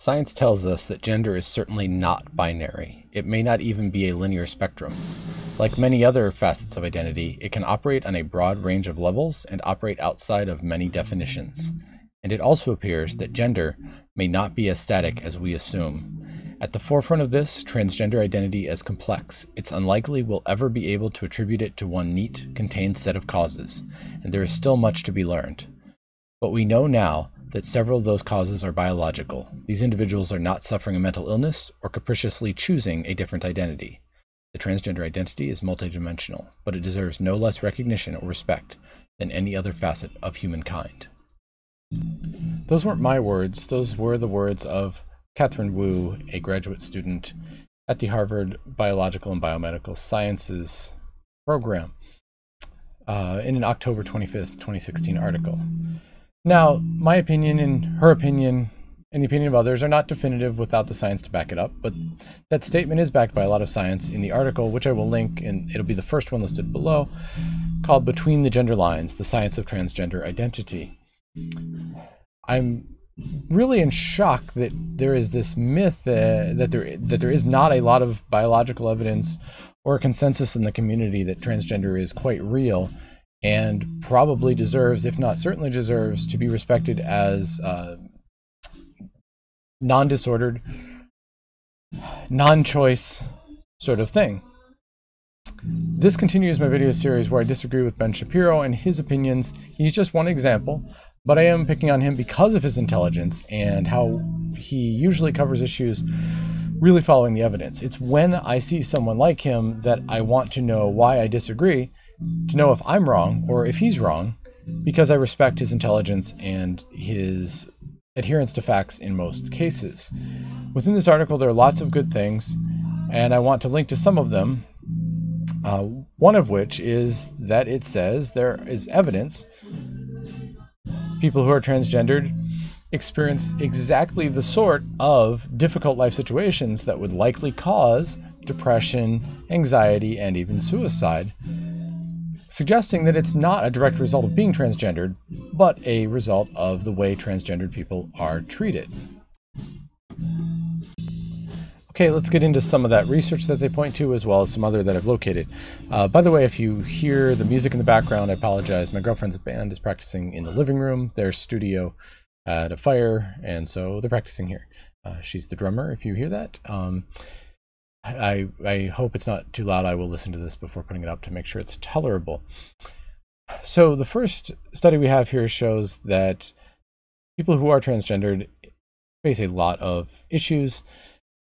Science tells us that gender is certainly not binary. It may not even be a linear spectrum. Like many other facets of identity, it can operate on a broad range of levels and operate outside of many definitions. And it also appears that gender may not be as static as we assume. At the forefront of this, transgender identity is complex. It's unlikely we'll ever be able to attribute it to one neat, contained set of causes, and there is still much to be learned. But we know now that several of those causes are biological. These individuals are not suffering a mental illness or capriciously choosing a different identity. The transgender identity is multidimensional, but it deserves no less recognition or respect than any other facet of humankind. Those weren't my words. Those were the words of Catherine Wu, a graduate student at the Harvard Biological and Biomedical Sciences program, in an October 25th, 2016 article. Now, my opinion and her opinion and the opinion of others are not definitive without the science to back it up, but that statement is backed by a lot of science in the article, which I will link, and it'll be the first one listed below, called Between the Gender Lines, The Science of Transgender Identity. I'm really in shock that there is this myth that there is not a lot of biological evidence or consensus in the community that transgender is quite real, and probably deserves, if not certainly deserves, to be respected as non-disordered, non-choice sort of thing. This continues my video series where I disagree with Ben Shapiro and his opinions. He's just one example, but I am picking on him because of his intelligence and how he usually covers issues really following the evidence. It's when I see someone like him that I want to know why I disagree, to know if I'm wrong or if he's wrong, because I respect his intelligence and his adherence to facts in most cases. Within this article, there are lots of good things, and I want to link to some of them. One of which is that it says there is evidence people who are transgendered experience exactly the sort of difficult life situations that would likely cause depression, anxiety, and even suicide, suggesting that it's not a direct result of being transgendered, but a result of the way transgendered people are treated. Okay, let's get into some of that research that they point to, as well as some other that I've located. By the way, if you hear the music in the background, I apologize. My girlfriend's band is practicing in the living room, their studio at a fire, and so they're practicing here. She's the drummer, if you hear that. I hope it's not too loud. I will listen to this before putting it up to make sure it's tolerable. So the first study we have here shows that people who are transgendered face a lot of issues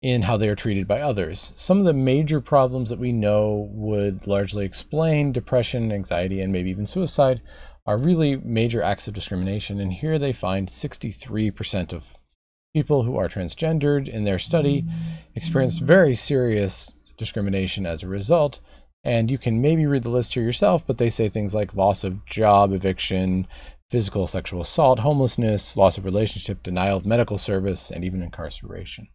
in how they are treated by others. Some of the major problems that we know would largely explain depression, anxiety, and maybe even suicide are really major acts of discrimination. And here they find 63% of people who are transgendered in their study experienced very serious discrimination as a result. And you can maybe read the list here yourself, but they say things like loss of job, eviction, physical sexual assault, homelessness, loss of relationship, denial of medical service, and even incarceration.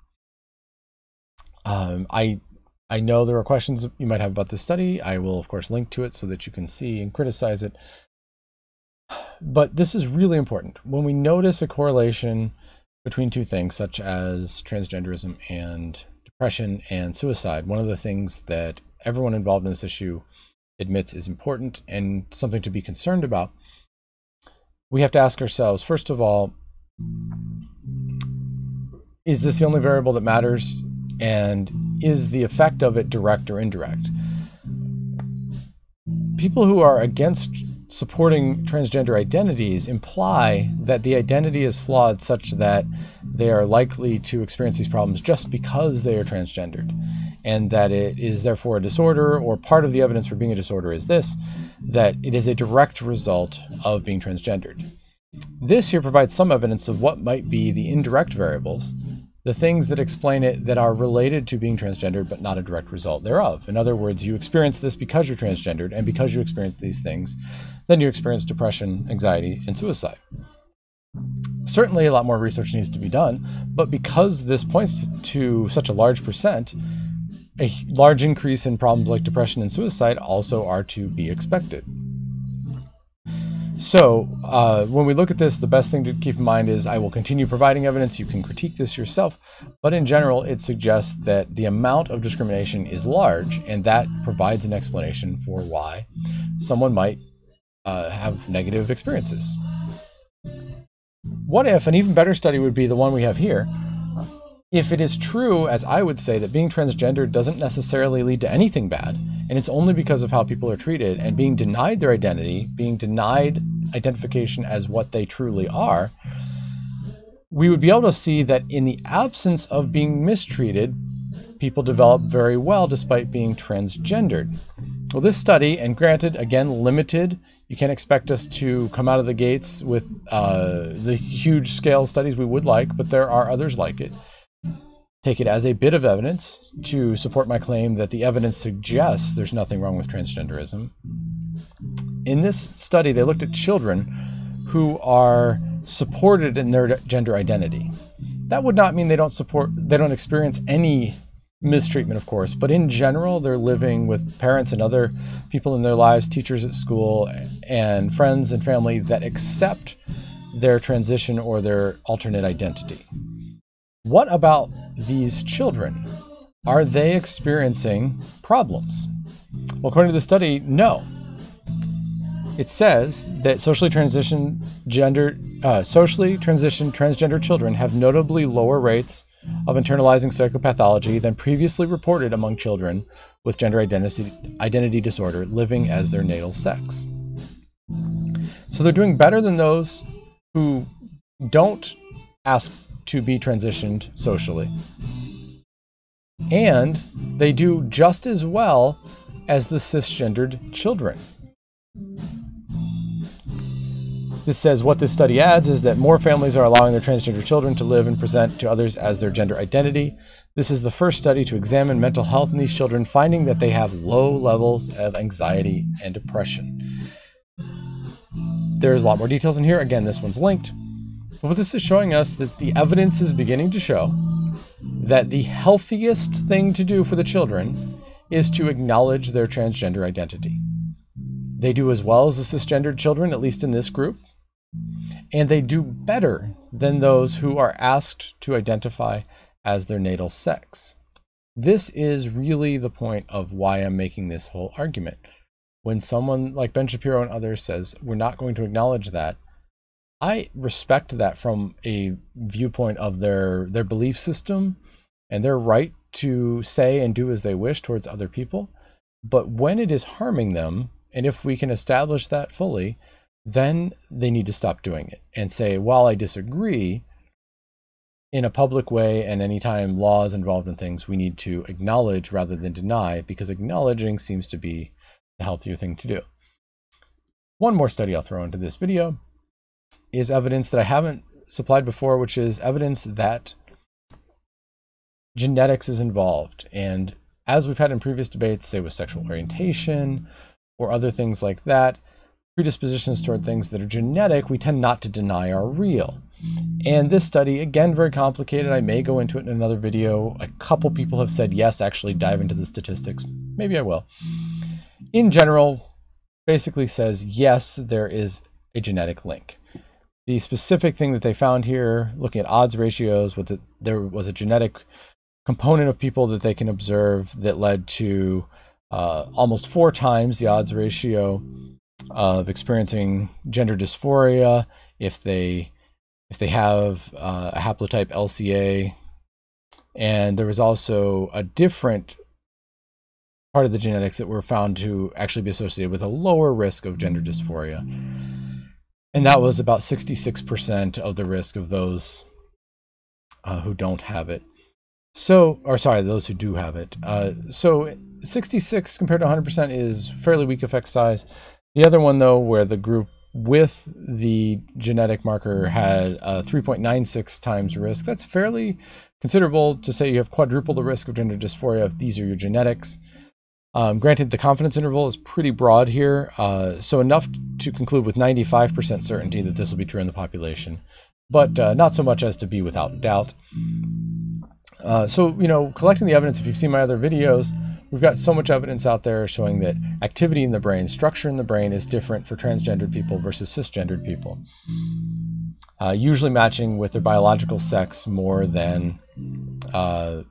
I know there are questions you might have about this study. I will, of course, link to it so that you can see and criticize it. But this is really important. When we notice a correlation between two things, such as transgenderism and depression and suicide, one of the things that everyone involved in this issue admits is important and something to be concerned about, we have to ask ourselves, first of all, is this the only variable that matters? And is the effect of it direct or indirect? People who are against supporting transgender identities imply that the identity is flawed such that they are likely to experience these problems just because they are transgendered, and that it is therefore a disorder, or part of the evidence for being a disorder is this, that it is a direct result of being transgendered. This here provides some evidence of what might be the indirect variables, the things that explain it that are related to being transgendered but not a direct result thereof. In other words, you experience this because you're transgendered, and because you experience these things, then you experience depression, anxiety, and suicide. Certainly a lot more research needs to be done, but because this points to such a large percent, a large increase in problems like depression and suicide also are to be expected. So when we look at this, the best thing to keep in mind is I will continue providing evidence. You can critique this yourself, but in general, it suggests that the amount of discrimination is large, and that provides an explanation for why someone might have negative experiences. What if an even better study would be the one we have here? If it is true, as I would say, that being transgender doesn't necessarily lead to anything bad, and it's only because of how people are treated and being denied their identity, being denied identification as what they truly are, we would be able to see that in the absence of being mistreated, people develop very well despite being transgendered. Well, this study, and granted, again, limited, you can't expect us to come out of the gates with the huge scale studies we would like, but there are others like it. Take it as a bit of evidence to support my claim that the evidence suggests there's nothing wrong with transgenderism. In this study, they looked at children who are supported in their gender identity. That would not mean they don't experience any mistreatment, of course, but in general, they're living with parents and other people in their lives, teachers at school, and friends and family that accept their transition or their alternate identity. What about these children? Are they experiencing problems? Well, according to the study, no. It says that socially transitioned transgender children have notably lower rates of internalizing psychopathology than previously reported among children with gender identity disorder living as their natal sex. So they're doing better than those who don't ask to be transitioned socially. And they do just as well as the cisgendered children. This says what this study adds is that more families are allowing their transgender children to live and present to others as their gender identity. This is the first study to examine mental health in these children, finding that they have low levels of anxiety and depression. There's a lot more details in here. Again, this one's linked. But what this is showing us that the evidence is beginning to show that the healthiest thing to do for the children is to acknowledge their transgender identity. They do as well as the cisgendered children, at least in this group, and they do better than those who are asked to identify as their natal sex. This is really the point of why I'm making this whole argument. When someone like Ben Shapiro and others says, we're not going to acknowledge that, I respect that from a viewpoint of their belief system and their right to say and do as they wish towards other people. But when it is harming them, and if we can establish that fully, then they need to stop doing it and say, while I disagree, in a public way and anytime law is involved in things, we need to acknowledge rather than deny, because acknowledging seems to be the healthier thing to do. One more study I'll throw into this video is evidence that I haven't supplied before, which is evidence that genetics is involved. And as we've had in previous debates, say with sexual orientation or other things like that, predispositions toward things that are genetic, we tend not to deny are real. And this study, again, very complicated. I may go into it in another video. A couple people have said, yes, actually dive into the statistics. Maybe I will. In general, basically says, yes, there is a genetic link. The specific thing that they found here, looking at odds ratios, there was a genetic component of people that they can observe that led to almost 4 times the odds ratio of experiencing gender dysphoria if they have a haplotype LCA. And there was also a different part of the genetics that were found to actually be associated with a lower risk of gender dysphoria. And that was about 66% of the risk of those who don't have it. So, or sorry, those who do have it. So 66 compared to 100% is fairly weak effect size. The other one, though, where the group with the genetic marker had 3.96 times risk, that's fairly considerable to say you have quadruple the risk of gender dysphoria if these are your genetics. Granted, the confidence interval is pretty broad here, so enough to conclude with 95% certainty that this will be true in the population, but not so much as to be without doubt. So, collecting the evidence, if you've seen my other videos, we've got so much evidence out there showing that activity in the brain, structure in the brain is different for transgendered people versus cisgendered people. Usually matching with their biological sex more than, the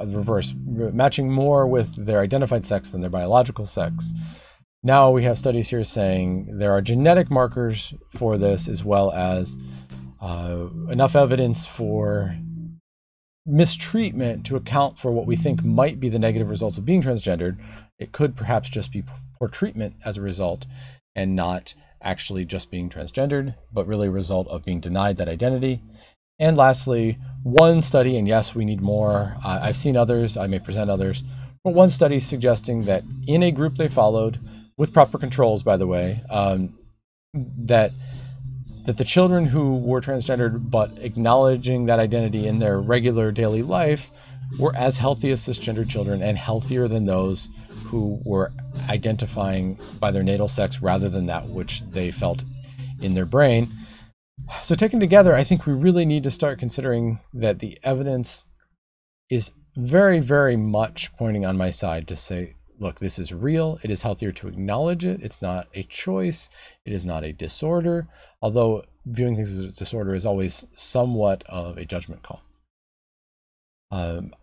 reverse, matching more with their identified sex than their biological sex. Now we have studies here saying there are genetic markers for this, as well as enough evidence for mistreatment to account for what we think might be the negative results of being transgendered. It could perhaps just be poor treatment as a result, and not actually just being transgendered, but really a result of being denied that identity. And lastly, one study, and yes, we need more. I've seen others, I may present others, but one study suggesting that in a group they followed, with proper controls, by the way, that the children who were transgendered but acknowledging that identity in their regular daily life were as healthy as cisgender children, and healthier than those who were identifying by their natal sex rather than that which they felt in their brain. So taken together, I think we really need to start considering that the evidence is very, very much pointing on my side to say, look, this is real. It is healthier to acknowledge it. It's not a choice. It is not a disorder, although viewing things as a disorder is always somewhat of a judgment call.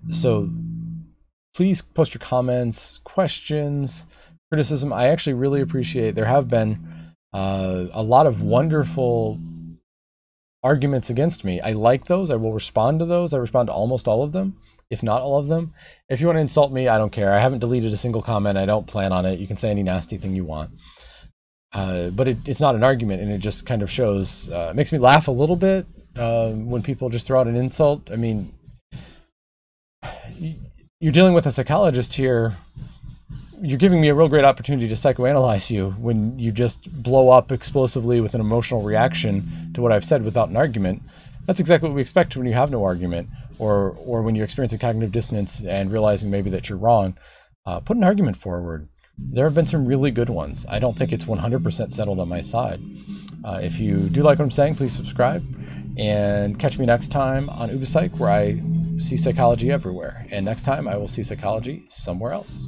So please post your comments, questions, criticism. I actually really appreciate, there have been a lot of wonderful arguments against me. I like those. I will respond to those. I respond to almost all of them, if not all of them. If you want to insult me, I don't care. I haven't deleted a single comment. I don't plan on it. You can say any nasty thing you want. But it's not an argument, and it just kind of shows, makes me laugh a little bit when people just throw out an insult. I mean, you're dealing with a psychologist here. You're giving me a real great opportunity to psychoanalyze you when you just blow up explosively with an emotional reaction to what I've said without an argument. That's exactly what we expect when you have no argument, or when you're experiencing cognitive dissonance and realizing maybe that you're wrong. Put an argument forward. There have been some really good ones. I don't think it's 100% settled on my side. If you do like what I'm saying, please subscribe, and catch me next time on UbiPsych, where I see psychology everywhere. And next time I will see psychology somewhere else.